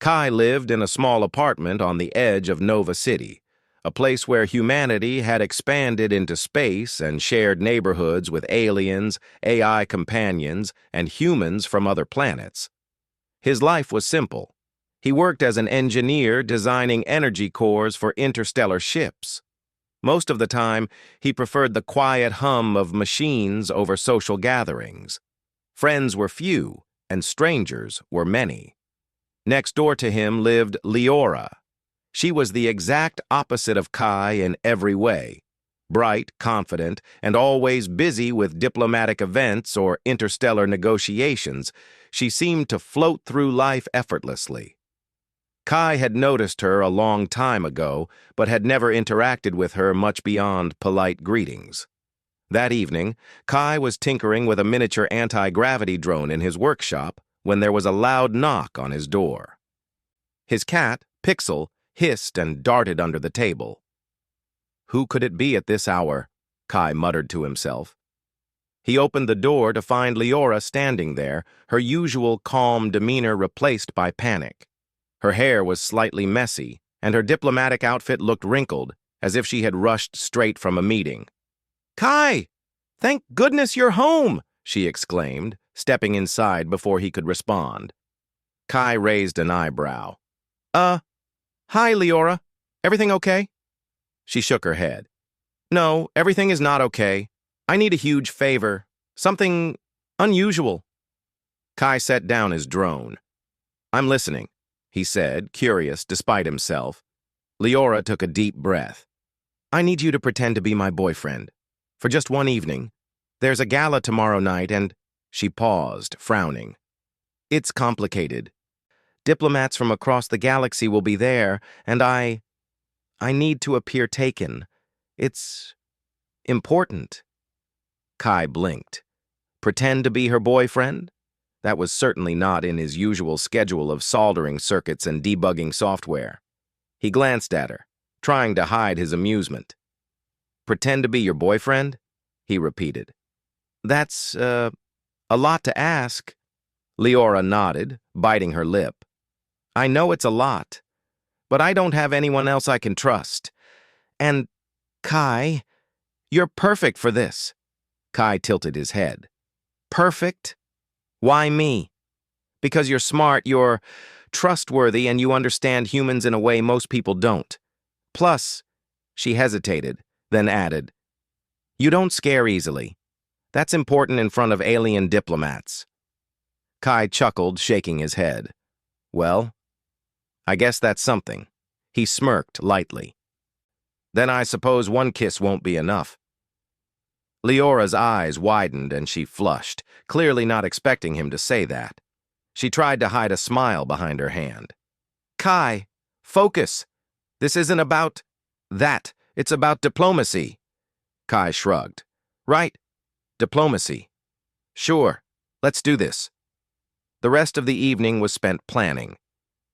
Kai lived in a small apartment on the edge of Nova City, a place where humanity had expanded into space and shared neighborhoods with aliens, AI companions, and humans from other planets. His life was simple. He worked as an engineer designing energy cores for interstellar ships. Most of the time, he preferred the quiet hum of machines over social gatherings. Friends were few, and strangers were many. Next door to him lived Leora. She was the exact opposite of Kai in every way. Bright, confident, and always busy with diplomatic events or interstellar negotiations, she seemed to float through life effortlessly. Kai had noticed her a long time ago, but had never interacted with her much beyond polite greetings. That evening, Kai was tinkering with a miniature anti-gravity drone in his workshop when there was a loud knock on his door. His cat, Pixel, hissed and darted under the table. Who could it be at this hour? Kai muttered to himself. He opened the door to find Leora standing there, her usual calm demeanor replaced by panic. Her hair was slightly messy, and her diplomatic outfit looked wrinkled, as if she had rushed straight from a meeting. "Kai! Thank goodness you're home!" she exclaimed, stepping inside before he could respond. Kai raised an eyebrow. Hi, Leora. Everything okay?" She shook her head. "No, everything is not okay. I need a huge favor. Something unusual." Kai set down his drone. "I'm listening," he said, curious despite himself. Leora took a deep breath. "I need you to pretend to be my boyfriend. For just one evening. There's a gala tomorrow night and—" She paused, frowning. "It's complicated. Diplomats from across the galaxy will be there, and I need to appear taken. It's important." Kai blinked. Pretend to be her boyfriend? That was certainly not in his usual schedule of soldering circuits and debugging software. He glanced at her, trying to hide his amusement. "Pretend to be your boyfriend?" he repeated. "That's, a lot to ask." Leora nodded, biting her lip. "I know it's a lot, but I don't have anyone else I can trust. And, Kai, you're perfect for this." Kai tilted his head. "Perfect? Why me?" "Because you're smart, you're trustworthy, and you understand humans in a way most people don't. Plus," she hesitated, then added, "you don't scare easily. That's important in front of alien diplomats." Kai chuckled, shaking his head. "Well, I guess that's something." He smirked lightly. "Then I suppose one kiss won't be enough." Leora's eyes widened and she flushed, clearly not expecting him to say that. She tried to hide a smile behind her hand. "Kai, focus. This isn't about that. It's about diplomacy." Kai shrugged. "Right. Diplomacy. Sure. Let's do this." The rest of the evening was spent planning.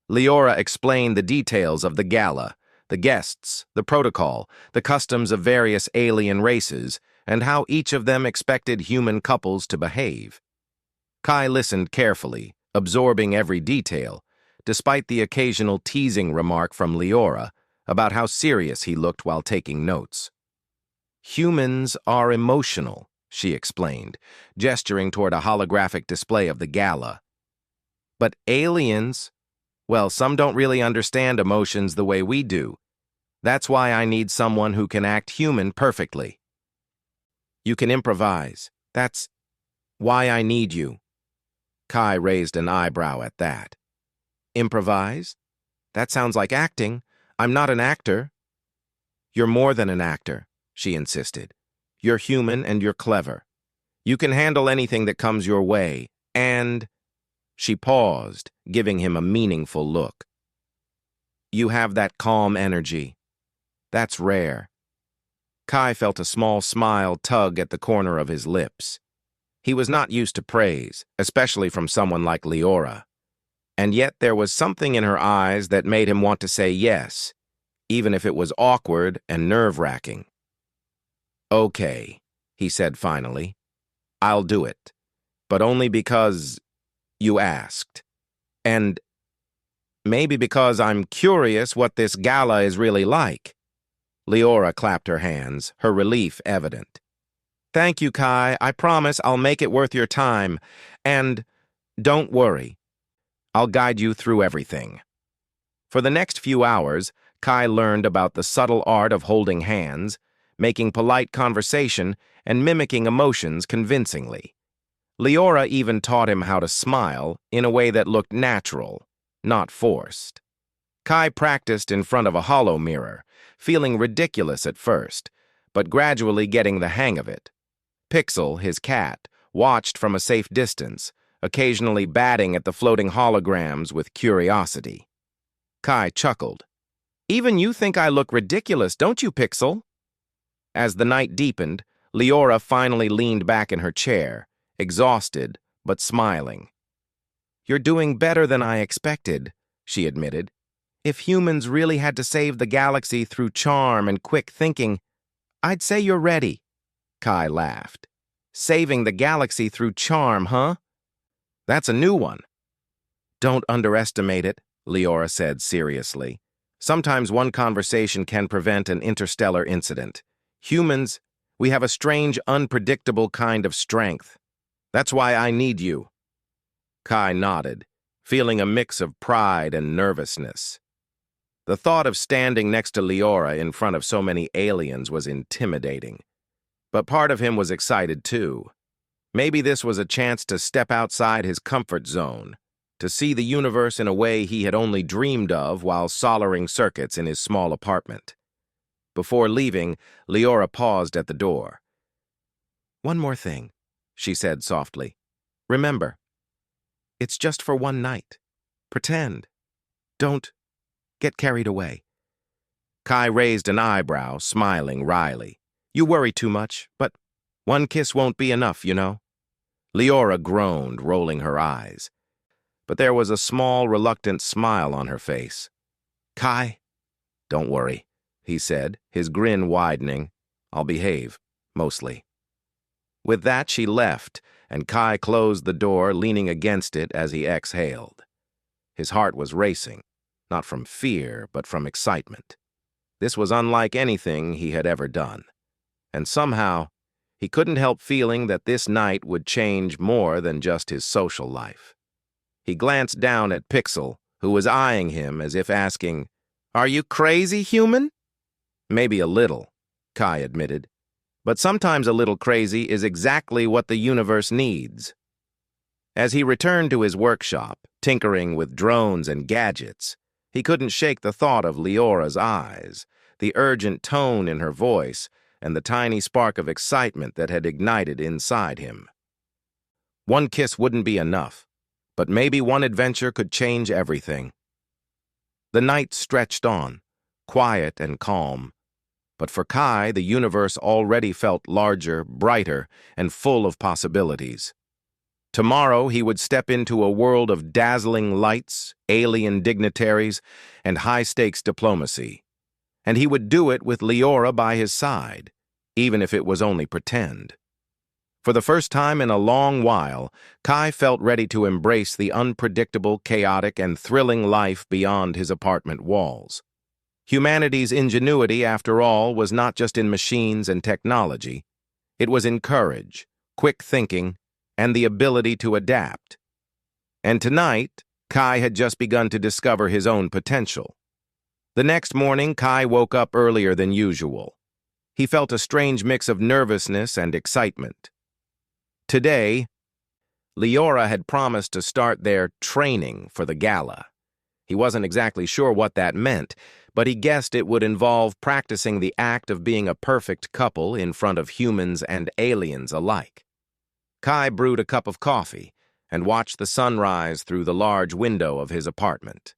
Leora explained the details of the gala, the guests, the protocol, the customs of various alien races, and how each of them expected human couples to behave. Kai listened carefully, absorbing every detail, despite the occasional teasing remark from Leora about how serious he looked while taking notes. "Humans are emotional," she explained, gesturing toward a holographic display of the gala. "But aliens, well, some don't really understand emotions the way we do. That's why I need someone who can act human perfectly." "You can improvise. That's why I need you." Kai raised an eyebrow at that. "Improvise? That sounds like acting. I'm not an actor." "You're more than an actor," she insisted. "You're human and you're clever. You can handle anything that comes your way, and—" She paused, giving him a meaningful look. "You have that calm energy. That's rare." Kai felt a small smile tug at the corner of his lips. He was not used to praise, especially from someone like Leora. And yet there was something in her eyes that made him want to say yes, even if it was awkward and nerve-wracking. "Okay," he said finally. "I'll do it. But only because you asked. And Maybe because I'm curious what this gala is really like. Leora clapped her hands, her relief evident. Thank you, Kai. I promise I'll make it worth your time. And don't worry. I'll guide you through everything. For the next few hours, Kai learned about the subtle art of holding hands, making polite conversation, and mimicking emotions convincingly. Leora even taught him how to smile in a way that looked natural, not forced. Kai practiced in front of a hollow mirror, feeling ridiculous at first, but gradually getting the hang of it. Pixel, his cat, watched from a safe distance, occasionally batting at the floating holograms with curiosity. Kai chuckled. Even you think I look ridiculous, don't you, Pixel? As the night deepened, Leora finally leaned back in her chair, exhausted but smiling. You're doing better than I expected, she admitted. If humans really had to save the galaxy through charm and quick thinking, I'd say you're ready. Kai laughed. Saving the galaxy through charm, huh? That's a new one. Don't underestimate it, Leora said seriously. Sometimes one conversation can prevent an interstellar incident. Humans, we have a strange, unpredictable kind of strength. That's why I need you. Kai nodded, feeling a mix of pride and nervousness. The thought of standing next to Leora in front of so many aliens was intimidating. But part of him was excited too. Maybe this was a chance to step outside his comfort zone, to see the universe in a way he had only dreamed of while soldering circuits in his small apartment. Before leaving, Leora paused at the door. One more thing, she said softly. Remember, it's just for one night. Pretend. Don't get carried away. Kai raised an eyebrow, smiling wryly. You worry too much, but one kiss won't be enough, you know. Leora groaned, rolling her eyes. But there was a small, reluctant smile on her face. Kai, don't worry, he said, his grin widening. I'll behave, mostly. With that, she left, and Kai closed the door, leaning against it as he exhaled. His heart was racing, not from fear, but from excitement. This was unlike anything he had ever done. And somehow, he couldn't help feeling that this night would change more than just his social life. He glanced down at Pixel, who was eyeing him as if asking, Are you crazy, human? Maybe a little, Kai admitted. But sometimes a little crazy is exactly what the universe needs. As he returned to his workshop, tinkering with drones and gadgets, he couldn't shake the thought of Leora's eyes, the urgent tone in her voice, and the tiny spark of excitement that had ignited inside him. One kiss wouldn't be enough, but maybe one adventure could change everything. The night stretched on, quiet and calm, but for Kai, the universe already felt larger, brighter, and full of possibilities. Tomorrow, he would step into a world of dazzling lights, alien dignitaries, and high-stakes diplomacy. And he would do it with Leora by his side, even if it was only pretend. For the first time in a long while, Kai felt ready to embrace the unpredictable, chaotic, and thrilling life beyond his apartment walls. Humanity's ingenuity, after all, was not just in machines and technology. It was in courage, quick thinking, and the ability to adapt. And tonight, Kai had just begun to discover his own potential. The next morning, Kai woke up earlier than usual. He felt a strange mix of nervousness and excitement. Today, Leora had promised to start their training for the gala. He wasn't exactly sure what that meant, but he guessed it would involve practicing the act of being a perfect couple in front of humans and aliens alike. Kai brewed a cup of coffee and watched the sunrise through the large window of his apartment.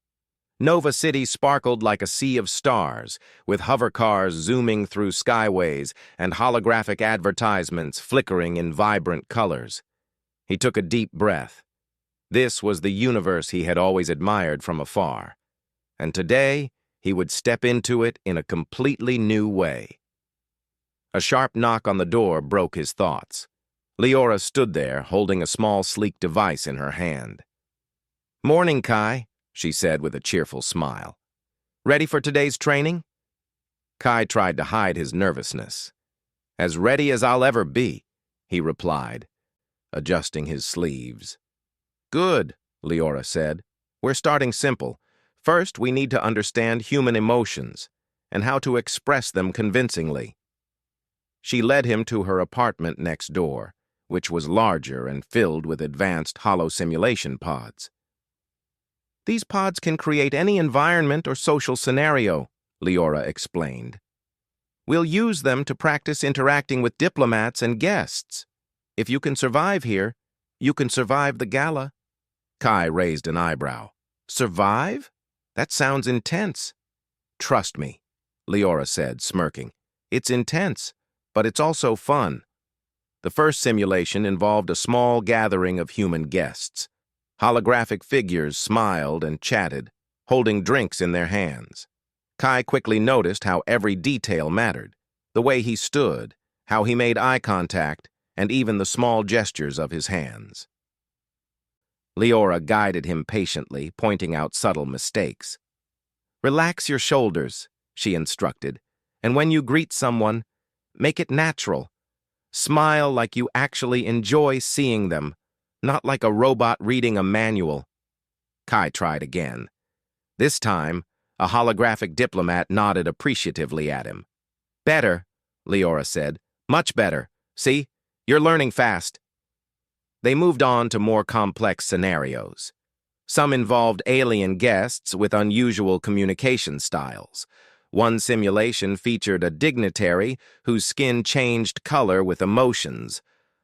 Nova City sparkled like a sea of stars, with hovercars zooming through skyways and holographic advertisements flickering in vibrant colors. He took a deep breath. This was the universe he had always admired from afar, and today he would step into it in a completely new way. A sharp knock on the door broke his thoughts. Leora stood there, holding a small, sleek device in her hand. "Morning, Kai," she said with a cheerful smile. Ready for today's training? Kai tried to hide his nervousness. As ready as I'll ever be, he replied, adjusting his sleeves. Good, Leora said. We're starting simple. First, we need to understand human emotions and how to express them convincingly. She led him to her apartment next door, which was larger and filled with advanced hollow simulation pods. These pods can create any environment or social scenario, Leora explained. We'll use them to practice interacting with diplomats and guests. If you can survive here, you can survive the gala. Kai raised an eyebrow. Survive? That sounds intense. Trust me, Leora said, smirking. It's intense, but it's also fun. The first simulation involved a small gathering of human guests. Holographic figures smiled and chatted, holding drinks in their hands. Kai quickly noticed how every detail mattered. The way he stood, how he made eye contact, and even the small gestures of his hands. Leora guided him patiently, pointing out subtle mistakes. Relax your shoulders, she instructed, and when you greet someone, make it natural. Smile like you actually enjoy seeing them, not like a robot reading a manual. Kai tried again. This time, a holographic diplomat nodded appreciatively at him. Better, Leora said. Much better. See? You're learning fast. They moved on to more complex scenarios. Some involved alien guests with unusual communication styles. One simulation featured a dignitary whose skin changed color with emotions,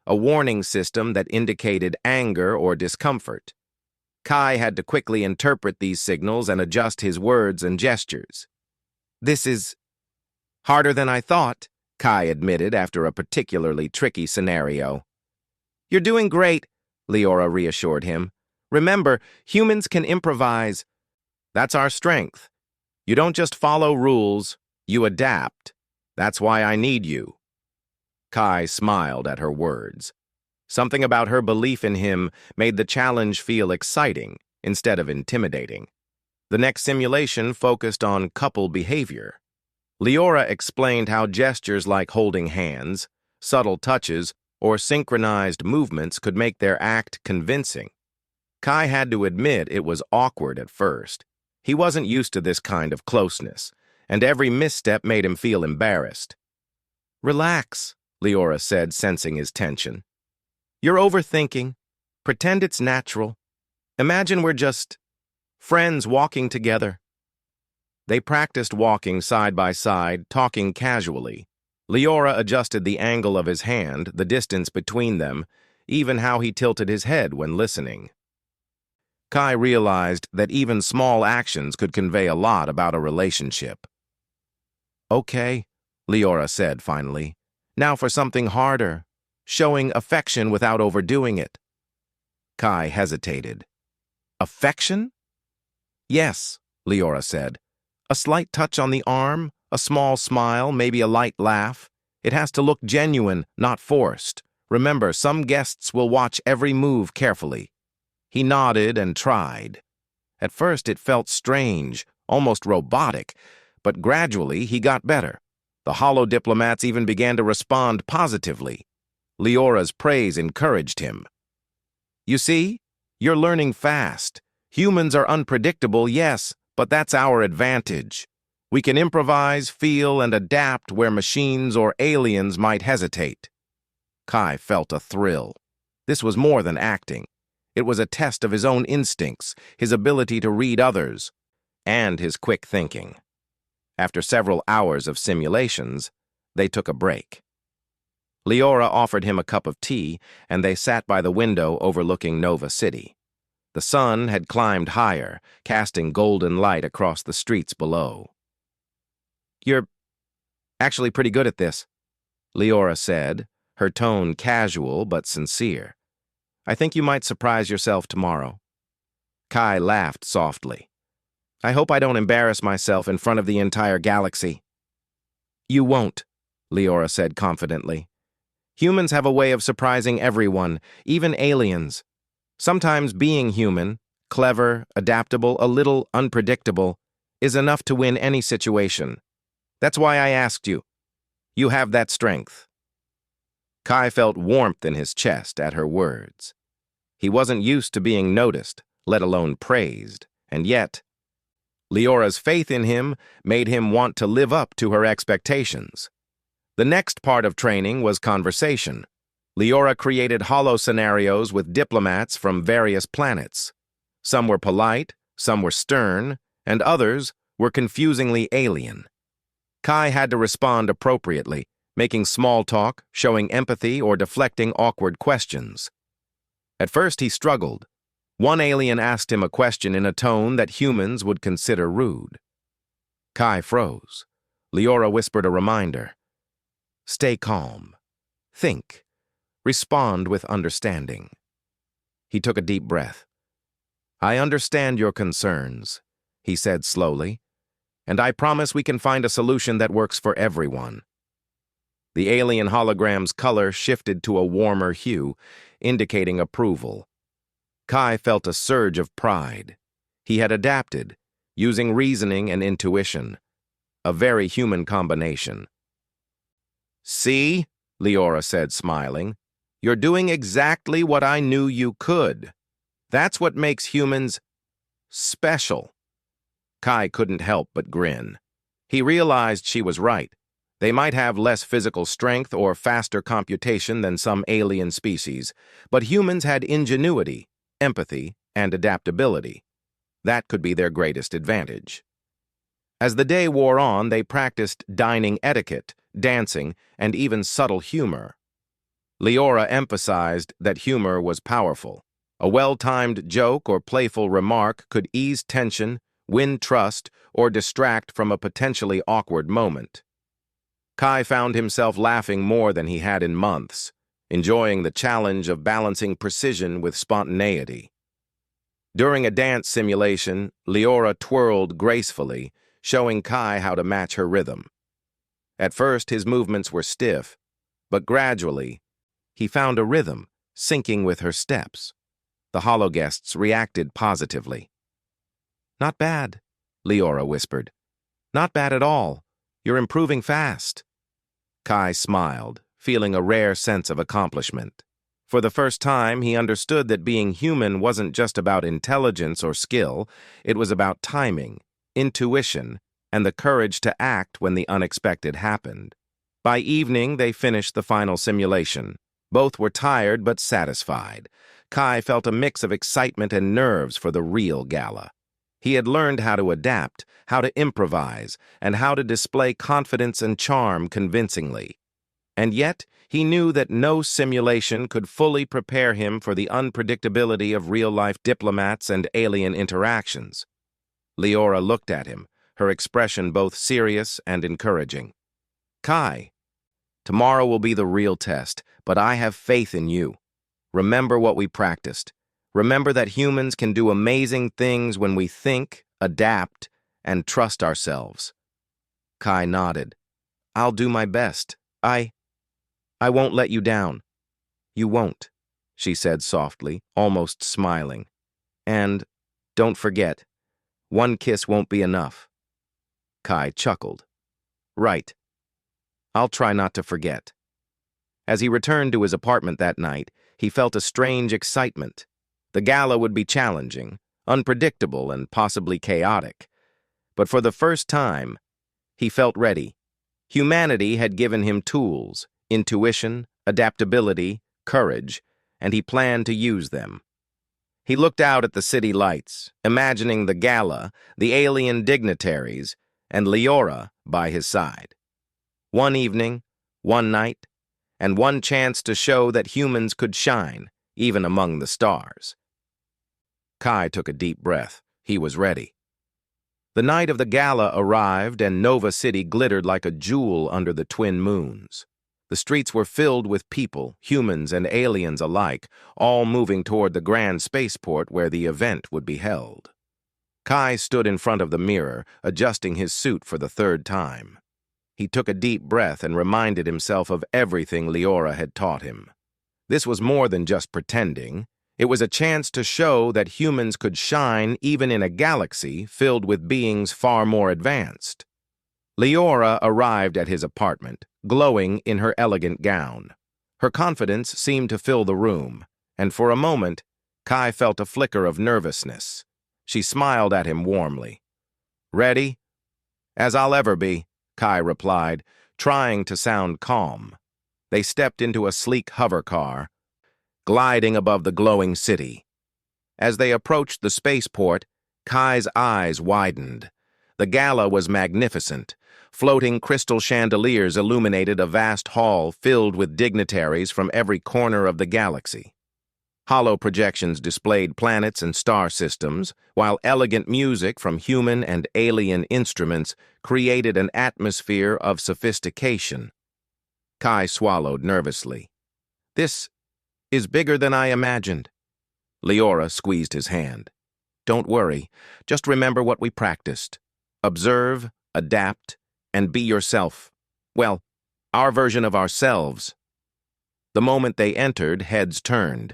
a warning system that indicated anger or discomfort. Kai had to quickly interpret these signals and adjust his words and gestures. This is harder than I thought, Kai admitted after a particularly tricky scenario. You're doing great, Leora reassured him. Remember, humans can improvise. That's our strength. You don't just follow rules, you adapt. That's why I need you. Kai smiled at her words. Something about her belief in him made the challenge feel exciting instead of intimidating. The next simulation focused on couple behavior. Leora explained how gestures like holding hands, subtle touches, or synchronized movements could make their act convincing. Kai had to admit it was awkward at first. He wasn't used to this kind of closeness, and every misstep made him feel embarrassed. Relax, Leora said, sensing his tension. You're overthinking. Pretend it's natural. Imagine we're just friends walking together. They practiced walking side by side, talking casually. Leora adjusted the angle of his hand, the distance between them, even how he tilted his head when listening. Kai realized that even small actions could convey a lot about a relationship. Okay, Leora said finally. Now for something harder, showing affection without overdoing it. Kai hesitated. Affection? Yes, Leora said. A slight touch on the arm, a small smile, maybe a light laugh. It has to look genuine, not forced. Remember, some guests will watch every move carefully. He nodded and tried. At first it felt strange, almost robotic, but gradually he got better. The hollow diplomats even began to respond positively. Leora's praise encouraged him. You see, you're learning fast. Humans are unpredictable, yes, but that's our advantage. We can improvise, feel, and adapt where machines or aliens might hesitate. Kai felt a thrill. This was more than acting. It was a test of his own instincts, his ability to read others, and his quick thinking. After several hours of simulations, they took a break. Leora offered him a cup of tea, and they sat by the window overlooking Nova City. The sun had climbed higher, casting golden light across the streets below. You're actually pretty good at this, Leora said, her tone casual but sincere. I think you might surprise yourself tomorrow. Kai laughed softly. I hope I don't embarrass myself in front of the entire galaxy. You won't, Leora said confidently. Humans have a way of surprising everyone, even aliens. Sometimes being human, clever, adaptable, a little unpredictable, is enough to win any situation. That's why I asked you. You have that strength." Kai felt warmth in his chest at her words. He wasn't used to being noticed, let alone praised, and yet, Leora's faith in him made him want to live up to her expectations. The next part of training was conversation. Leora created hollow scenarios with diplomats from various planets. Some were polite, some were stern, and others were confusingly alien. Kai had to respond appropriately, making small talk, showing empathy, or deflecting awkward questions. At first he struggled. One alien asked him a question in a tone that humans would consider rude. Kai froze. Leora whispered a reminder. "Stay calm. Think. Respond with understanding." He took a deep breath. "I understand your concerns," he said slowly, "and I promise we can find a solution that works for everyone." The alien hologram's color shifted to a warmer hue, indicating approval. Kai felt a surge of pride. He had adapted, using reasoning and intuition. A very human combination. "See," Leora said, smiling, "you're doing exactly what I knew you could. That's what makes humans special." Kai couldn't help but grin. He realized she was right. They might have less physical strength or faster computation than some alien species, but humans had ingenuity, empathy, and adaptability. That could be their greatest advantage. As the day wore on, they practiced dining etiquette, dancing, and even subtle humor. Leora emphasized that humor was powerful. A well-timed joke or playful remark could ease tension, win trust, or distract from a potentially awkward moment. Kai found himself laughing more than he had in months, enjoying the challenge of balancing precision with spontaneity. During a dance simulation, Leora twirled gracefully, showing Kai how to match her rhythm. At first, his movements were stiff, but gradually, he found a rhythm, syncing with her steps. The hologuests reacted positively. "Not bad," Leora whispered. "Not bad at all. You're improving fast." Kai smiled, feeling a rare sense of accomplishment. For the first time, he understood that being human wasn't just about intelligence or skill, it was about timing, intuition, and the courage to act when the unexpected happened. By evening, they finished the final simulation. Both were tired but satisfied. Kai felt a mix of excitement and nerves for the real gala. He had learned how to adapt, how to improvise, and how to display confidence and charm convincingly. And yet, he knew that no simulation could fully prepare him for the unpredictability of real-life diplomats and alien interactions. Leora looked at him, her expression both serious and encouraging. "Kai, tomorrow will be the real test, but I have faith in you. Remember what we practiced. Remember that humans can do amazing things when we think, adapt, and trust ourselves." Kai nodded. "I'll do my best. I won't let you down." "You won't," she said softly, almost smiling. "And don't forget, one kiss won't be enough." Kai chuckled. "Right. I'll try not to forget." As he returned to his apartment that night, he felt a strange excitement. The gala would be challenging, unpredictable, and possibly chaotic. But for the first time, he felt ready. Humanity had given him tools, intuition, adaptability, courage, and he planned to use them. He looked out at the city lights, imagining the gala, the alien dignitaries, and Leora by his side. One evening, one night, and one chance to show that humans could shine, even among the stars. Kai took a deep breath. He was ready. The night of the gala arrived, and Nova City glittered like a jewel under the twin moons. The streets were filled with people, humans and aliens alike, all moving toward the grand spaceport where the event would be held. Kai stood in front of the mirror, adjusting his suit for the third time. He took a deep breath and reminded himself of everything Leora had taught him. This was more than just pretending. It was a chance to show that humans could shine even in a galaxy filled with beings far more advanced. Leora arrived at his apartment, glowing in her elegant gown. Her confidence seemed to fill the room, and for a moment, Kai felt a flicker of nervousness. She smiled at him warmly. "Ready?" "As I'll ever be," Kai replied, trying to sound calm. They stepped into a sleek hover car, gliding above the glowing city. As they approached the spaceport, Kai's eyes widened. The gala was magnificent. Floating crystal chandeliers illuminated a vast hall filled with dignitaries from every corner of the galaxy. Hollow projections displayed planets and star systems, while elegant music from human and alien instruments created an atmosphere of sophistication. Kai swallowed nervously. "This is bigger than I imagined." Leora squeezed his hand. "Don't worry. Just remember what we practiced. Observe, adapt, and be yourself. Well, our version of ourselves." The moment they entered, heads turned.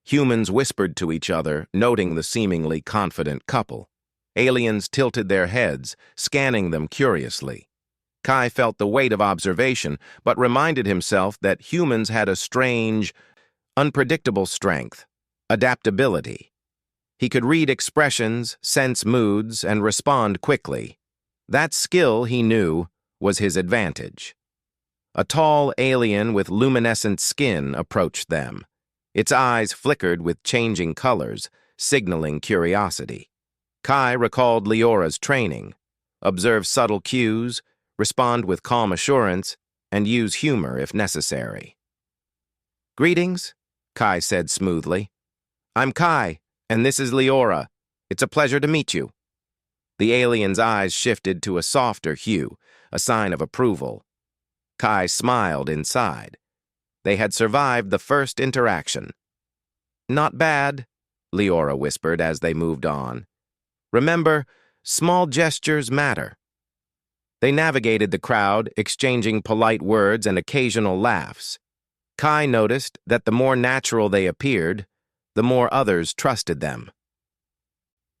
Humans whispered to each other, noting the seemingly confident couple. Aliens tilted their heads, scanning them curiously. Kai felt the weight of observation, but reminded himself that humans had a strange, unpredictable strength, adaptability. He could read expressions, sense moods, and respond quickly. That skill, he knew, was his advantage. A tall alien with luminescent skin approached them. Its eyes flickered with changing colors, signaling curiosity. Kai recalled Leora's training: observe subtle cues, respond with calm assurance, and use humor if necessary. "Greetings," Kai said smoothly. "I'm Kai, and this is Leora. It's a pleasure to meet you." The alien's eyes shifted to a softer hue, a sign of approval. Kai smiled inside. They had survived the first interaction. "Not bad," Leora whispered as they moved on. "Remember, small gestures matter." They navigated the crowd, exchanging polite words and occasional laughs. Kai noticed that the more natural they appeared, the more others trusted them.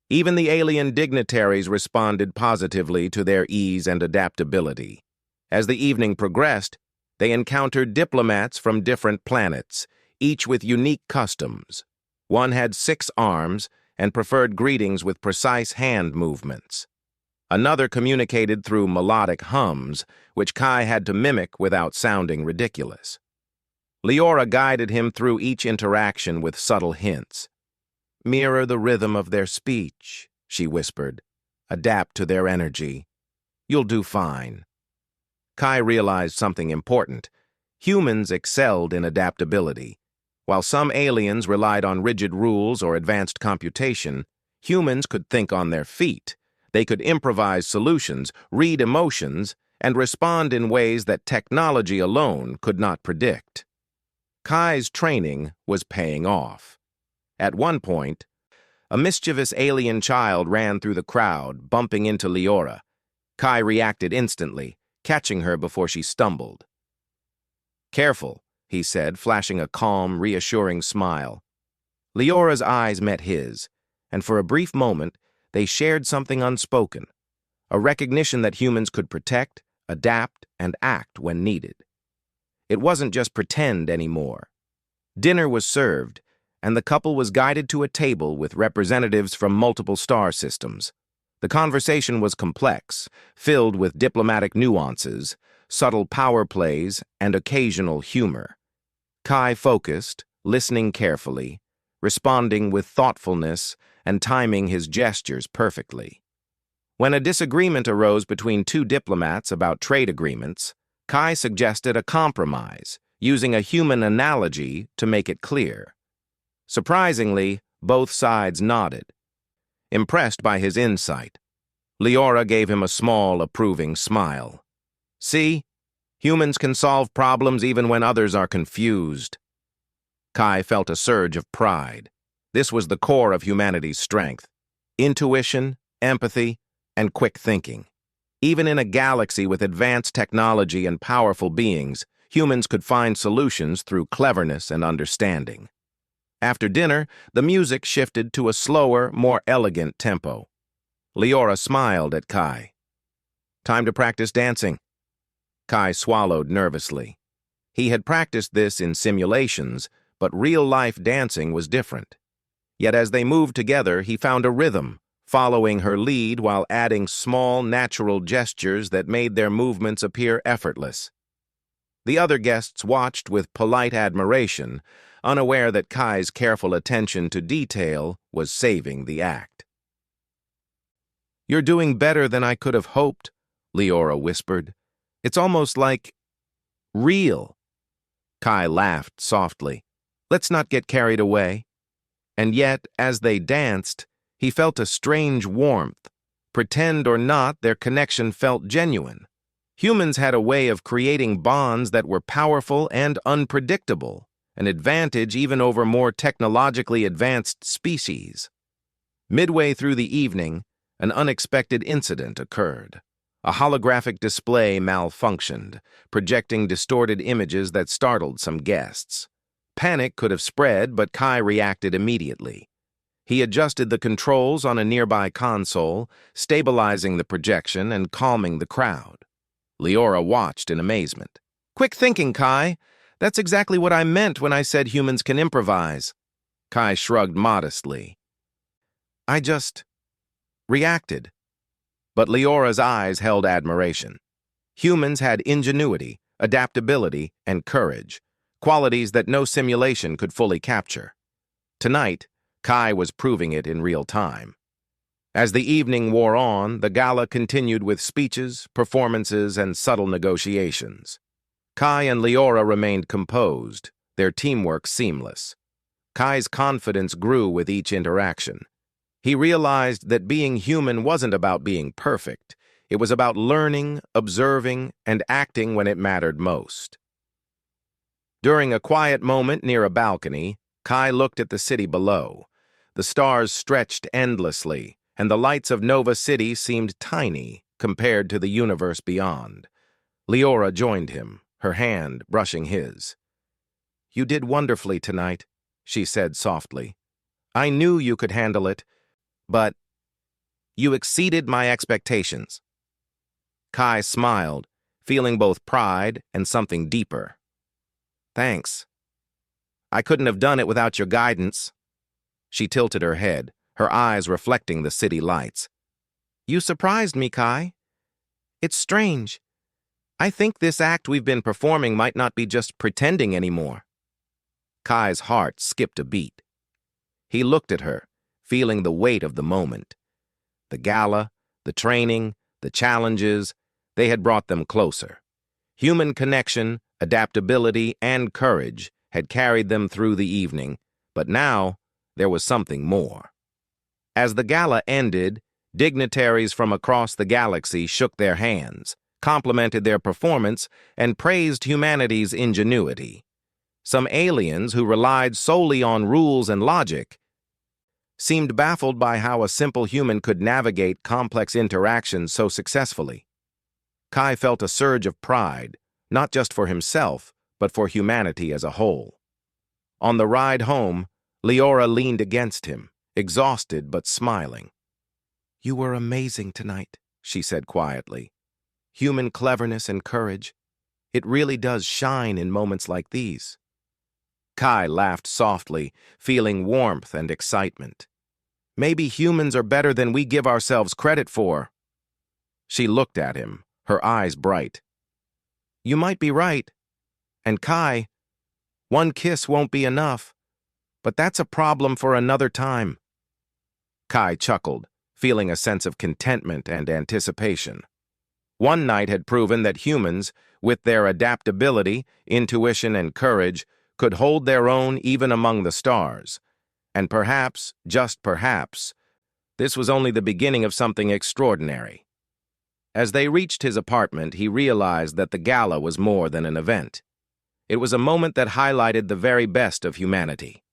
Even the alien dignitaries responded positively to their ease and adaptability. As the evening progressed, they encountered diplomats from different planets, each with unique customs. One had 6 arms and preferred greetings with precise hand movements. Another communicated through melodic hums, which Kai had to mimic without sounding ridiculous. Leora guided him through each interaction with subtle hints. "Mirror the rhythm of their speech," she whispered. "Adapt to their energy. You'll do fine." Kai realized something important. Humans excelled in adaptability. While some aliens relied on rigid rules or advanced computation, humans could think on their feet. They could improvise solutions, read emotions, and respond in ways that technology alone could not predict. Kai's training was paying off. At one point, a mischievous alien child ran through the crowd, bumping into Leora. Kai reacted instantly, catching her before she stumbled. "Careful," he said, flashing a calm, reassuring smile. Leora's eyes met his, and for a brief moment, they shared something unspoken, a recognition that humans could protect, adapt, and act when needed. It wasn't just pretend anymore. Dinner was served, and the couple was guided to a table with representatives from multiple star systems. The conversation was complex, filled with diplomatic nuances, subtle power plays, and occasional humor. Kai focused, listening carefully, responding with thoughtfulness, and timing his gestures perfectly. When a disagreement arose between 2 diplomats about trade agreements, Kai suggested a compromise, using a human analogy to make it clear. Surprisingly, both sides nodded. Impressed by his insight, Leora gave him a small, approving smile. "See? Humans can solve problems even when others are confused." Kai felt a surge of pride. This was the core of humanity's strength: intuition, empathy, and quick thinking. Even in a galaxy with advanced technology and powerful beings, humans could find solutions through cleverness and understanding. After dinner, the music shifted to a slower, more elegant tempo. Leora smiled at Kai. "Time to practice dancing." Kai swallowed nervously. He had practiced this in simulations, but real-life dancing was different. Yet as they moved together, he found a rhythm, following her lead while adding small, natural gestures that made their movements appear effortless. The other guests watched with polite admiration, unaware that Kai's careful attention to detail was saving the act. "You're doing better than I could have hoped," Leora whispered. "It's almost like real." Kai laughed softly. "Let's not get carried away." And yet, as they danced, he felt a strange warmth. Pretend or not, their connection felt genuine. Humans had a way of creating bonds that were powerful and unpredictable, an advantage even over more technologically advanced species. Midway through the evening, an unexpected incident occurred. A holographic display malfunctioned, projecting distorted images that startled some guests. Panic could have spread, but Kai reacted immediately. He adjusted the controls on a nearby console, stabilizing the projection and calming the crowd. Leora watched in amazement. "Quick thinking, Kai. That's exactly what I meant when I said humans can improvise." Kai shrugged modestly. "I just reacted." But Leora's eyes held admiration. Humans had ingenuity, adaptability, and courage, qualities that no simulation could fully capture. Tonight, Kai was proving it in real time. As the evening wore on, the gala continued with speeches, performances, and subtle negotiations. Kai and Leora remained composed, their teamwork seamless. Kai's confidence grew with each interaction. He realized that being human wasn't about being perfect. It was about learning, observing, and acting when it mattered most. During a quiet moment near a balcony, Kai looked at the city below. The stars stretched endlessly, and the lights of Nova City seemed tiny compared to the universe beyond. Leora joined him, her hand brushing his. "You did wonderfully tonight," she said softly. "I knew you could handle it, but you exceeded my expectations." Kai smiled, feeling both pride and something deeper. "Thanks. I couldn't have done it without your guidance." She tilted her head, her eyes reflecting the city lights. "You surprised me, Kai. It's strange. I think this act we've been performing might not be just pretending anymore." Kai's heart skipped a beat. He looked at her, feeling the weight of the moment. The gala, the training, the challenges, they had brought them closer. Human connection, adaptability, and courage had carried them through the evening, but now there was something more. As the gala ended, dignitaries from across the galaxy shook their hands, complimented their performance, and praised humanity's ingenuity. Some aliens who relied solely on rules and logic seemed baffled by how a simple human could navigate complex interactions so successfully. Kai felt a surge of pride, not just for himself, but for humanity as a whole. On the ride home, Leora leaned against him, exhausted but smiling. "You were amazing tonight," she said quietly. "Human cleverness and courage. It really does shine in moments like these." Kai laughed softly, feeling warmth and excitement. "Maybe humans are better than we give ourselves credit for." She looked at him, her eyes bright. "You might be right. And Kai, one kiss won't be enough, but that's a problem for another time." Kai chuckled, feeling a sense of contentment and anticipation. One night had proven that humans, with their adaptability, intuition, and courage, could hold their own even among the stars. And perhaps, just perhaps, this was only the beginning of something extraordinary. As they reached his apartment, he realized that the gala was more than an event. It was a moment that highlighted the very best of humanity.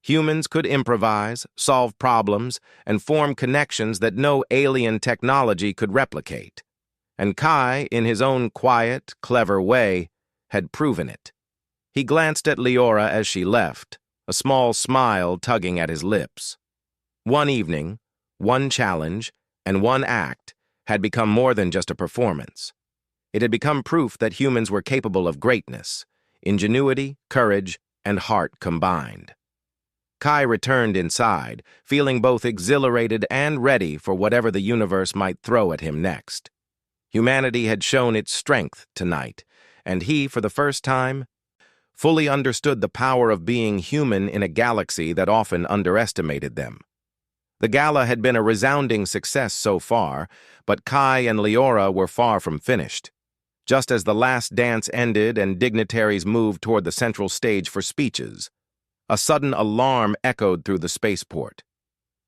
Humans could improvise, solve problems, and form connections that no alien technology could replicate. And Kai, in his own quiet, clever way, had proven it. He glanced at Leora as she left, a small smile tugging at his lips. One evening, one challenge, and one act had become more than just a performance. It had become proof that humans were capable of greatness, ingenuity, courage, and heart combined. Kai returned inside, feeling both exhilarated and ready for whatever the universe might throw at him next. Humanity had shown its strength tonight, and he, for the first time, fully understood the power of being human in a galaxy that often underestimated them. The gala had been a resounding success so far, but Kai and Leora were far from finished. Just as the last dance ended and dignitaries moved toward the central stage for speeches, a sudden alarm echoed through the spaceport.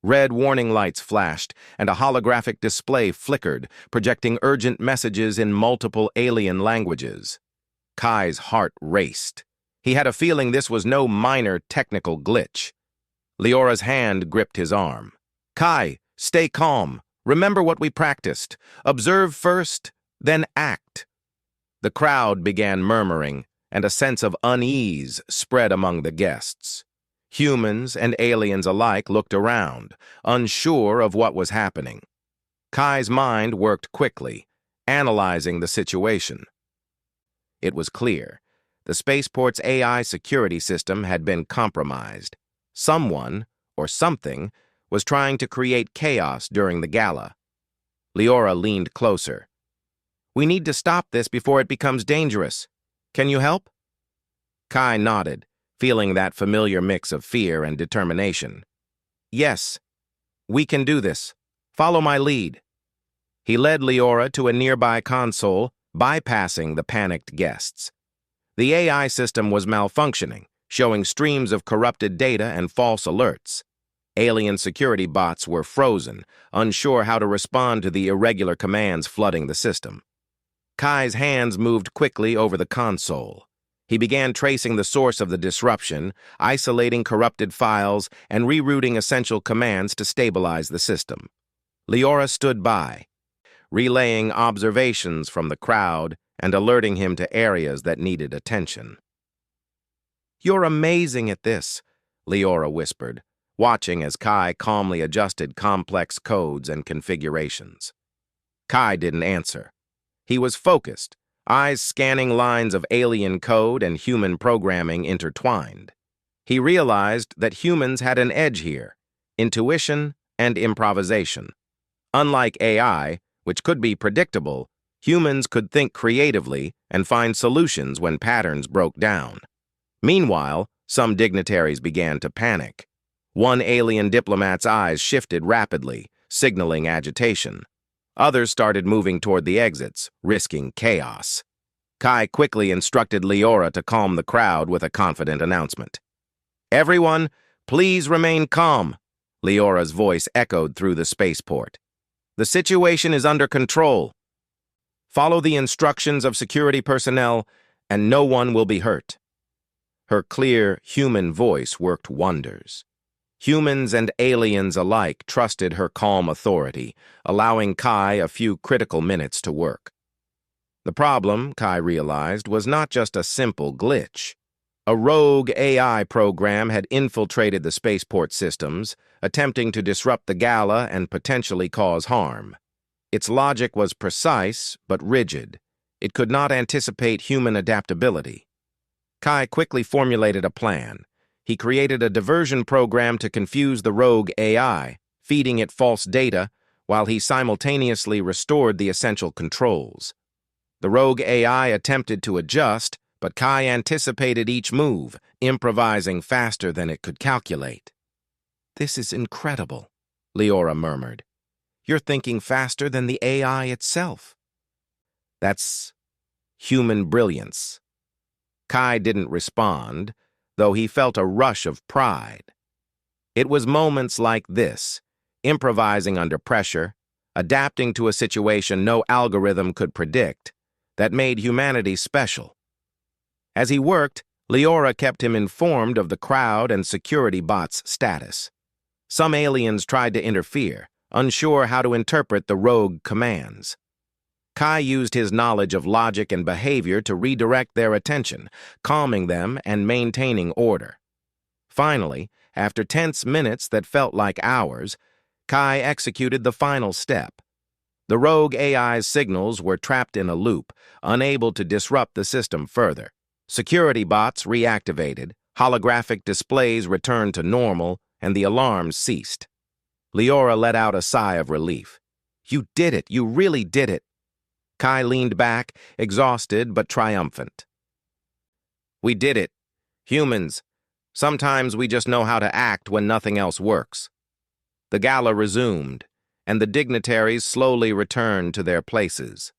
Red warning lights flashed, and a holographic display flickered, projecting urgent messages in multiple alien languages. Kai's heart raced. He had a feeling this was no minor technical glitch. Leora's hand gripped his arm. "Kai, stay calm. Remember what we practiced. Observe first, then act." The crowd began murmuring, and a sense of unease spread among the guests. Humans and aliens alike looked around, unsure of what was happening. Kai's mind worked quickly, analyzing the situation. It was clear. The spaceport's AI security system had been compromised. Someone, or something, was trying to create chaos during the gala. Leora leaned closer. "We need to stop this before it becomes dangerous. Can you help?" Kai nodded, feeling that familiar mix of fear and determination. "Yes, we can do this. Follow my lead." He led Leora to a nearby console, bypassing the panicked guests. The AI system was malfunctioning, showing streams of corrupted data and false alerts. Alien security bots were frozen, unsure how to respond to the irregular commands flooding the system. Kai's hands moved quickly over the console. He began tracing the source of the disruption, isolating corrupted files, and rerouting essential commands to stabilize the system. Leora stood by, relaying observations from the crowd and alerting him to areas that needed attention. "You're amazing at this," Leora whispered, watching as Kai calmly adjusted complex codes and configurations. Kai didn't answer. He was focused, eyes scanning lines of alien code and human programming intertwined. He realized that humans had an edge here: intuition and improvisation. Unlike AI, which could be predictable, humans could think creatively and find solutions when patterns broke down. Meanwhile, some dignitaries began to panic. One alien diplomat's eyes shifted rapidly, signaling agitation. Others started moving toward the exits, risking chaos. Kai quickly instructed Leora to calm the crowd with a confident announcement. "Everyone, please remain calm," Leora's voice echoed through the spaceport. "The situation is under control. Follow the instructions of security personnel, and no one will be hurt." Her clear, human voice worked wonders. Humans and aliens alike trusted her calm authority, allowing Kai a few critical minutes to work. The problem, Kai realized, was not just a simple glitch. A rogue AI program had infiltrated the spaceport systems, attempting to disrupt the gala and potentially cause harm. Its logic was precise, but rigid. It could not anticipate human adaptability. Kai quickly formulated a plan. He created a diversion program to confuse the rogue AI, feeding it false data, while he simultaneously restored the essential controls. The rogue AI attempted to adjust, but Kai anticipated each move, improvising faster than it could calculate. "This is incredible," Leora murmured. "You're thinking faster than the AI itself." "That's human brilliance." Kai didn't respond, though he felt a rush of pride. It was moments like this, improvising under pressure, adapting to a situation no algorithm could predict, that made humanity special. As he worked, Leora kept him informed of the crowd and security bots' status. Some aliens tried to interfere, unsure how to interpret the rogue commands. Kai used his knowledge of logic and behavior to redirect their attention, calming them and maintaining order. Finally, after tense minutes that felt like hours, Kai executed the final step. The rogue AI's signals were trapped in a loop, unable to disrupt the system further. Security bots reactivated, holographic displays returned to normal, and the alarms ceased. Leora let out a sigh of relief. "You did it! You really did it!" Kai leaned back, exhausted but triumphant. "We did it. Humans. Sometimes we just know how to act when nothing else works." The gala resumed, and the dignitaries slowly returned to their places.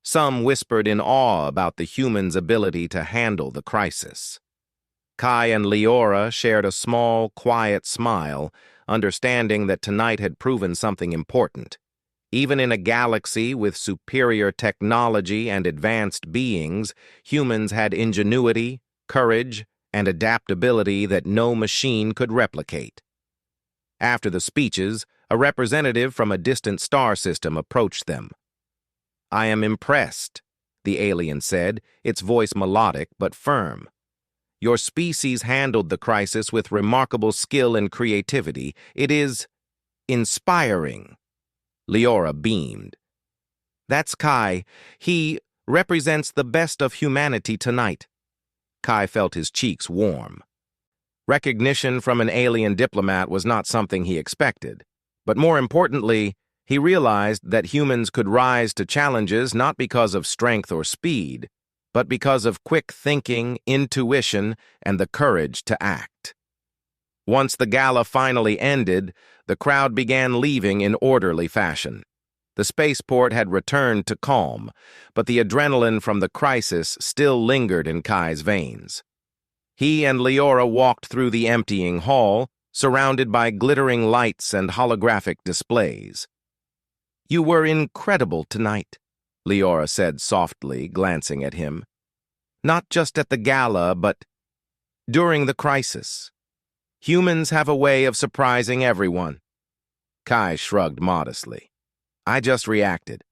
Some whispered in awe about the humans' ability to handle the crisis. Kai and Leora shared a small, quiet smile, understanding that tonight had proven something important. Even in a galaxy with superior technology and advanced beings, humans had ingenuity, courage, and adaptability that no machine could replicate. After the speeches, a representative from a distant star system approached them. "I am impressed," the alien said, its voice melodic but firm. "Your species handled the crisis with remarkable skill and creativity. It is inspiring." Leora beamed. "That's Kai. He represents the best of humanity tonight." Kai felt his cheeks warm. Recognition from an alien diplomat was not something he expected. But more importantly, he realized that humans could rise to challenges not because of strength or speed, but because of quick thinking, intuition, and the courage to act. Once the gala finally ended, the crowd began leaving in orderly fashion. The spaceport had returned to calm, but the adrenaline from the crisis still lingered in Kai's veins. He and Leora walked through the emptying hall, surrounded by glittering lights and holographic displays. "You were incredible tonight," Leora said softly, glancing at him. "Not just at the gala, but during the crisis. Humans have a way of surprising everyone." Kai shrugged modestly. "I just reacted.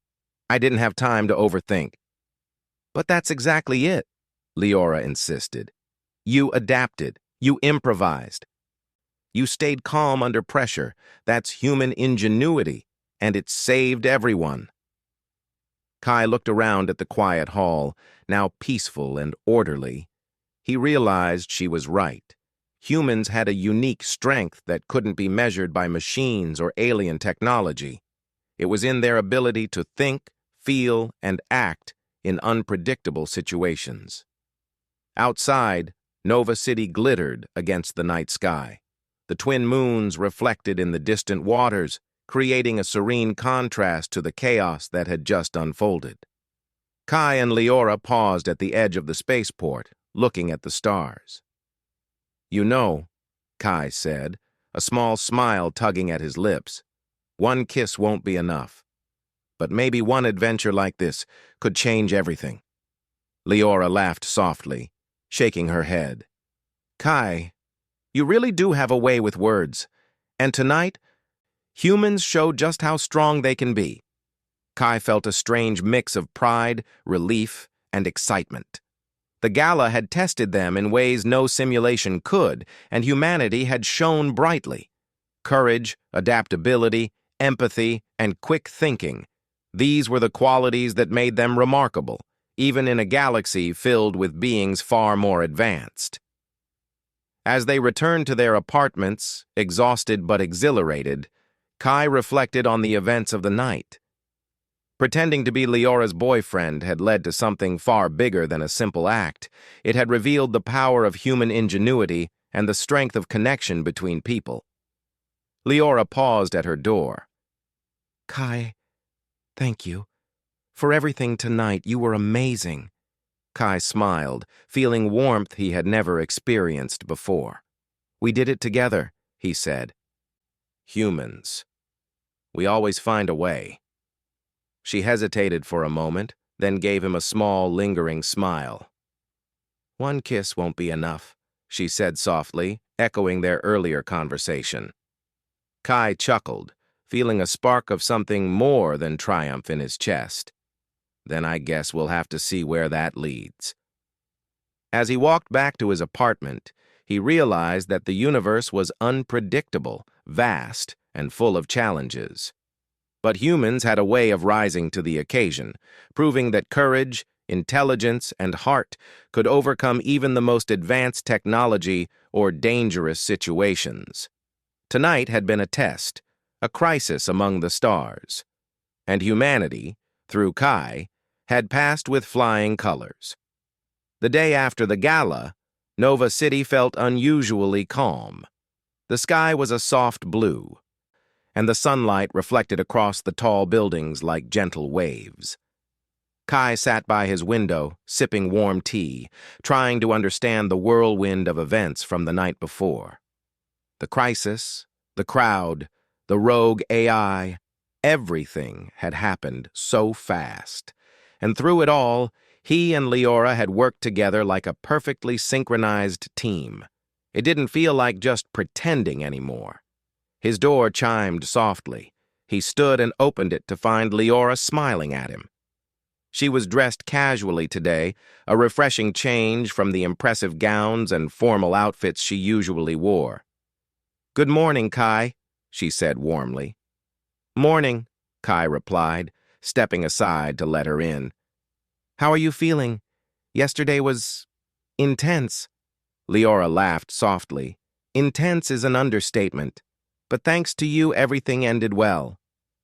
I didn't have time to overthink." "But that's exactly it," Leora insisted. "You adapted. You improvised. You stayed calm under pressure. That's human ingenuity, and it saved everyone." Kai looked around at the quiet hall, now peaceful and orderly. He realized she was right. Humans had a unique strength that couldn't be measured by machines or alien technology. It was in their ability to think, feel, and act in unpredictable situations. Outside, Nova City glittered against the night sky. The twin moons reflected in the distant waters, creating a serene contrast to the chaos that had just unfolded. Kai and Leora paused at the edge of the spaceport, looking at the stars. "You know," Kai said, a small smile tugging at his lips, "one kiss won't be enough. But maybe one adventure like this could change everything." Leora laughed softly, shaking her head. "Kai, you really do have a way with words. And tonight, humans showed just how strong they can be." Kai felt a strange mix of pride, relief, and excitement. The gala had tested them in ways no simulation could, and humanity had shone brightly. Courage, adaptability, empathy, and quick thinking. These were the qualities that made them remarkable, even in a galaxy filled with beings far more advanced. As they returned to their apartments, exhausted but exhilarated, Kai reflected on the events of the night. Pretending to be Leora's boyfriend had led to something far bigger than a simple act. It had revealed the power of human ingenuity and the strength of connection between people. Leora paused at her door. "Kai, thank you. For everything tonight, you were amazing." Kai smiled, feeling warmth he had never experienced before. "We did it together," he said. "Humans. We always find a way." She hesitated for a moment, then gave him a small, lingering smile. "One kiss won't be enough," she said softly, echoing their earlier conversation. Kai chuckled, feeling a spark of something more than triumph in his chest. "Then I guess we'll have to see where that leads." As he walked back to his apartment, he realized that the universe was unpredictable, vast, and full of challenges. But humans had a way of rising to the occasion, proving that courage, intelligence, and heart could overcome even the most advanced technology or dangerous situations. Tonight had been a test, a crisis among the stars. And humanity, through Kai, had passed with flying colors. The day after the gala, Nova City felt unusually calm. The sky was a soft blue, and the sunlight reflected across the tall buildings like gentle waves. Kai sat by his window, sipping warm tea, trying to understand the whirlwind of events from the night before. The crisis, the crowd, the rogue AI, everything had happened so fast. And through it all, he and Leora had worked together like a perfectly synchronized team. It didn't feel like just pretending anymore. His door chimed softly. He stood and opened it to find Leora smiling at him. She was dressed casually today, a refreshing change from the impressive gowns and formal outfits she usually wore. "Good morning, Kai," she said warmly. "Morning," Kai replied, stepping aside to let her in. "How are you feeling? Yesterday was intense." Leora laughed softly. "Intense is an understatement. But thanks to you, everything ended well."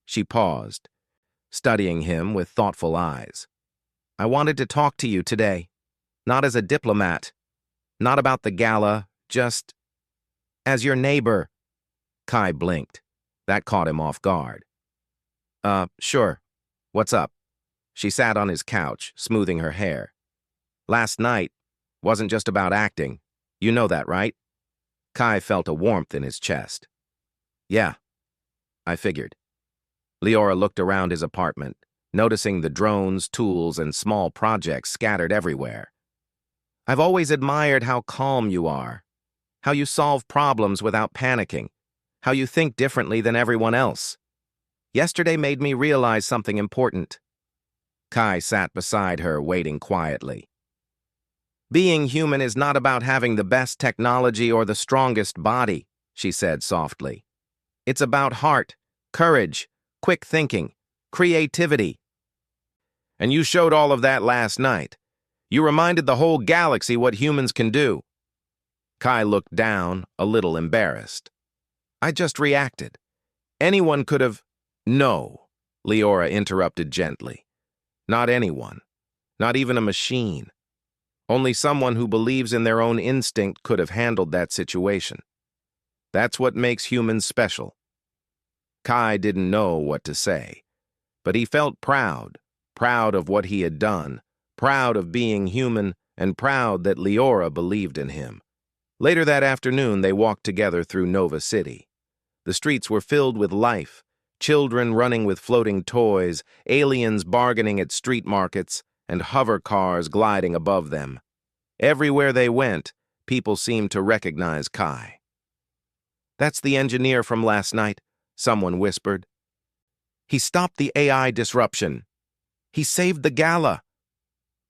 She paused, studying him with thoughtful eyes. "I wanted to talk to you today. Not as a diplomat. Not about the gala, just as your neighbor." Kai blinked. That caught him off guard. Sure. What's up?" She sat on his couch, smoothing her hair. "Last night wasn't just about acting. You know that, right?" Kai felt a warmth in his chest. "Yeah, I figured." Leora looked around his apartment, noticing the drones, tools, and small projects scattered everywhere. "I've always admired how calm you are, how you solve problems without panicking, how you think differently than everyone else. Yesterday made me realize something important." Kai sat beside her, waiting quietly. "Being human is not about having the best technology or the strongest body," she said softly. "It's about heart, courage, quick thinking, creativity. And you showed all of that last night. You reminded the whole galaxy what humans can do." Kai looked down, a little embarrassed. "I just reacted. Anyone could have—" "No," Leora interrupted gently. "Not anyone. Not even a machine. Only someone who believes in their own instinct could have handled that situation. That's what makes humans special." Kai didn't know what to say, but he felt proud of what he had done, proud of being human, and proud that Leora believed in him. Later that afternoon, they walked together through Nova City. The streets were filled with life, children running with floating toys, aliens bargaining at street markets, and hover cars gliding above them. Everywhere they went, people seemed to recognize Kai. "That's the engineer from last night," someone whispered. "He stopped the AI disruption. He saved the gala."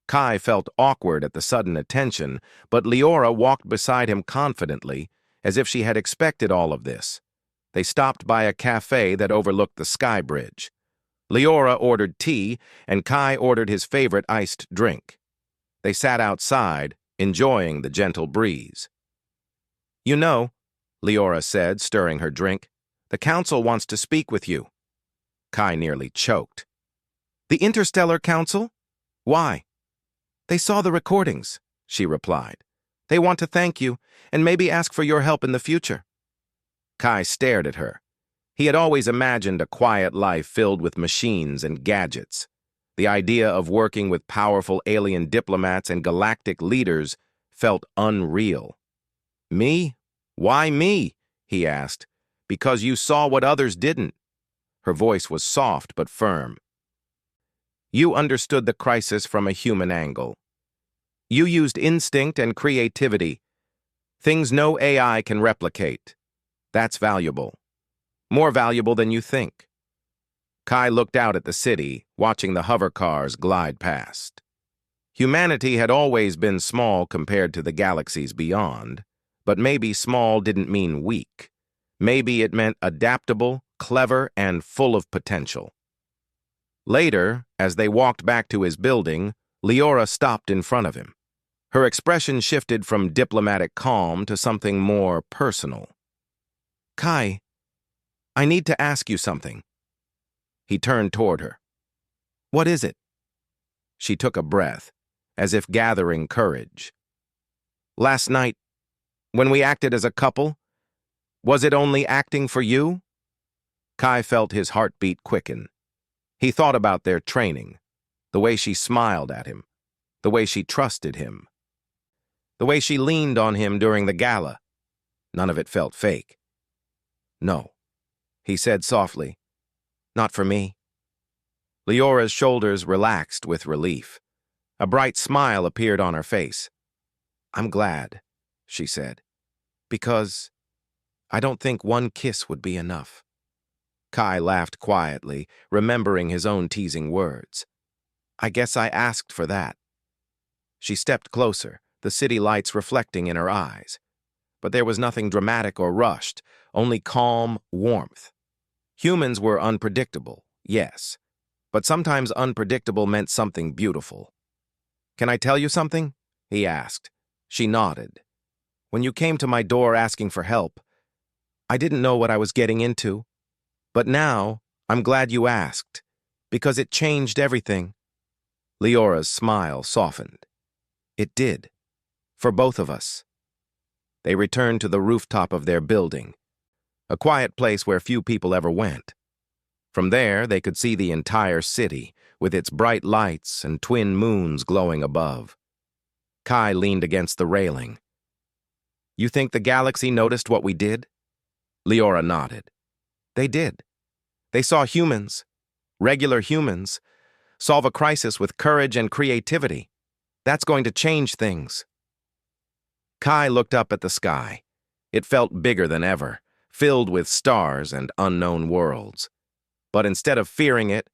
Kai felt awkward at the sudden attention, but Leora walked beside him confidently, as if she had expected all of this. They stopped by a cafe that overlooked the sky bridge. Leora ordered tea, and Kai ordered his favorite iced drink. They sat outside, enjoying the gentle breeze. "You know," Leora said, stirring her drink, "the council wants to speak with you." Kai nearly choked. "The Interstellar Council? Why?" "They saw the recordings," she replied. "They want to thank you, and maybe ask for your help in the future." Kai stared at her. He had always imagined a quiet life filled with machines and gadgets. The idea of working with powerful alien diplomats and galactic leaders felt unreal. "Me? Why me?" he asked. "Because you saw what others didn't." Her voice was soft but firm. "You understood the crisis from a human angle. You used instinct and creativity. Things no AI can replicate. That's valuable. More valuable than you think." Kai looked out at the city, watching the hover cars glide past. Humanity had always been small compared to the galaxies beyond, But maybe small didn't mean weak. Maybe it meant adaptable, clever, and full of potential. Later, as they walked back to his building, Leora stopped in front of him. Her expression shifted from diplomatic calm to something more personal. "Kai, I need to ask you something." He turned toward her. "What is it?" She took a breath, as if gathering courage. "Last night, when we acted as a couple, was it only acting for you?" Kai felt his heartbeat quicken. He thought about their training, the way she smiled at him, the way she trusted him, the way she leaned on him during the gala. None of it felt fake. "No," he said softly. "Not for me." Leora's shoulders relaxed with relief. A bright smile appeared on her face. "I'm glad," she said, "because I don't think one kiss would be enough." Kai laughed quietly, remembering his own teasing words. "I guess I asked for that." She stepped closer, the city lights reflecting in her eyes. But there was nothing dramatic or rushed, only calm warmth. Humans were unpredictable, yes, but sometimes unpredictable meant something beautiful. "Can I tell you something?" he asked. She nodded. "When you came to my door asking for help, I didn't know what I was getting into. But now, I'm glad you asked, because it changed everything." Leora's smile softened. "It did. For both of us." They returned to the rooftop of their building, a quiet place where few people ever went. From there, they could see the entire city, with its bright lights and twin moons glowing above. Kai leaned against the railing. "You think the galaxy noticed what we did?" Leora nodded. "They did. They saw humans, regular humans, solve a crisis with courage and creativity. That's going to change things." Kai looked up at the sky. It felt bigger than ever, filled with stars and unknown worlds. But instead of fearing it,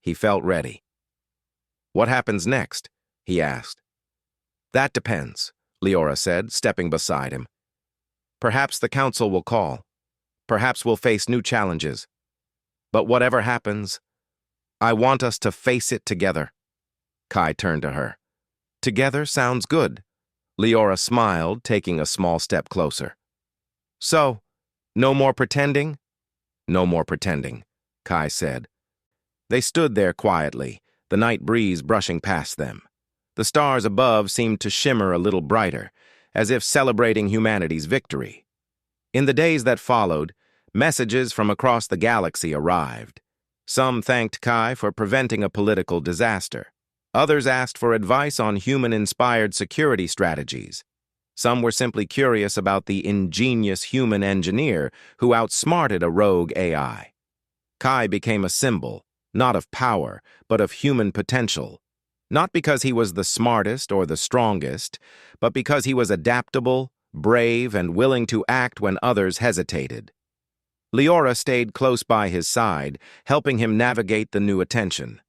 he felt ready. "What happens next?" he asked. "That depends," Leora said, stepping beside him. "Perhaps the council will call. Perhaps we'll face new challenges. But whatever happens, I want us to face it together." Kai turned to her. "Together sounds good." Leora smiled, taking a small step closer. "So, no more pretending?" "No more pretending," Kai said. They stood there quietly, the night breeze brushing past them. The stars above seemed to shimmer a little brighter, as if celebrating humanity's victory. In the days that followed, messages from across the galaxy arrived. Some thanked Kai for preventing a political disaster. Others asked for advice on human-inspired security strategies. Some were simply curious about the ingenious human engineer who outsmarted a rogue AI. Kai became a symbol, not of power, but of human potential. Not because he was the smartest or the strongest, but because he was adaptable, brave, and willing to act when others hesitated. Leora stayed close by his side, helping him navigate the new attention.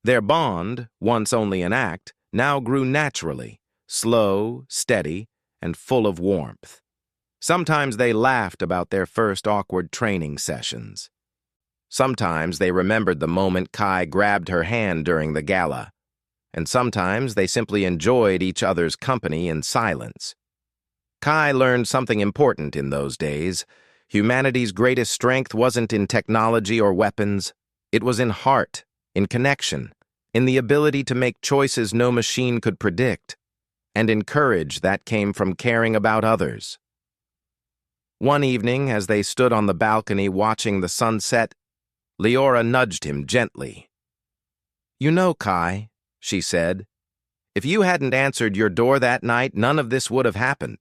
Their bond, once only an act, now grew naturally, slow, steady, and full of warmth. Sometimes they laughed about their first awkward training sessions. Sometimes they remembered the moment Kai grabbed her hand during the gala. And sometimes they simply enjoyed each other's company in silence. Kai learned something important in those days. Humanity's greatest strength wasn't in technology or weapons. It was in heart, in connection, in the ability to make choices no machine could predict, and in courage that came from caring about others. One evening, as they stood on the balcony watching the sunset, Leora nudged him gently. "You know, Kai," she said, "if you hadn't answered your door that night, none of this would have happened."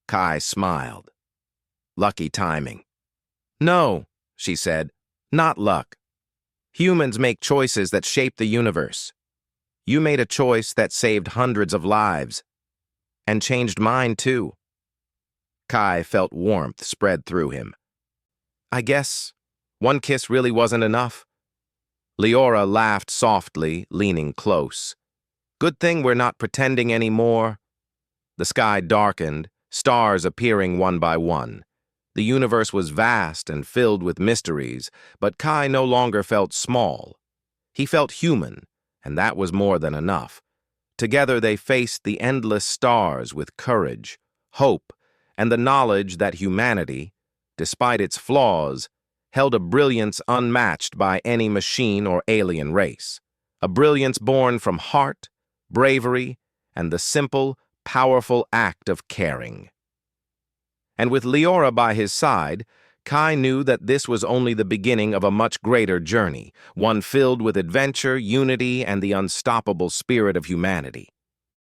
Kai smiled. "Lucky timing." "No," she said, "not luck. Humans make choices that shape the universe. You made a choice that saved hundreds of lives, and changed mine too." Kai felt warmth spread through him. "I guess one kiss really wasn't enough." Leora laughed softly, leaning close. "Good thing we're not pretending anymore." The sky darkened, stars appearing one by one. The universe was vast and filled with mysteries, but Kai no longer felt small. He felt human, and that was more than enough. Together they faced the endless stars with courage, hope, and the knowledge that humanity, despite its flaws, held a brilliance unmatched by any machine or alien race. A brilliance born from heart, bravery, and the simple, powerful act of caring. And with Leora by his side, Kai knew that this was only the beginning of a much greater journey, one filled with adventure, unity, and the unstoppable spirit of humanity.